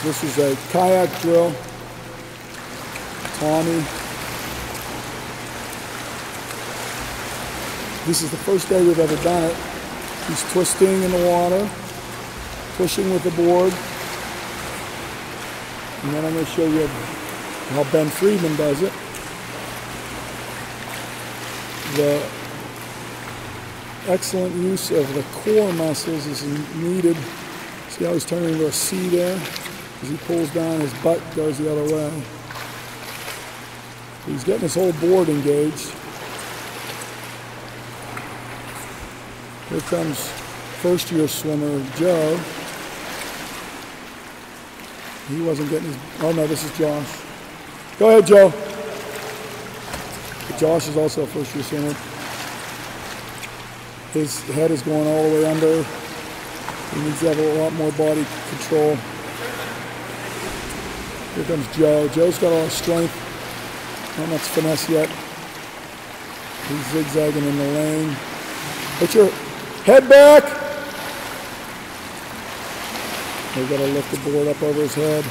This is a kayak drill. Tommy. This is the first day we've ever done it. He's twisting in the water, pushing with the board. And then I'm going to show you how Ben Friedman does it. The excellent use of the core muscles is needed. See how he's turning into a C there? As he pulls down, his butt goes the other way. He's getting his whole board engaged. Here comes first-year swimmer Joe. He wasn't getting his... Oh no, this is Josh. Go ahead, Joe. But Josh is also a first-year swimmer. His head is going all the way under. He needs to have a lot more body control. Here comes Joe. Joe's got a lot of strength. Not much finesse yet. He's zigzagging in the lane. Put your head back. We've got to lift the board up over his head.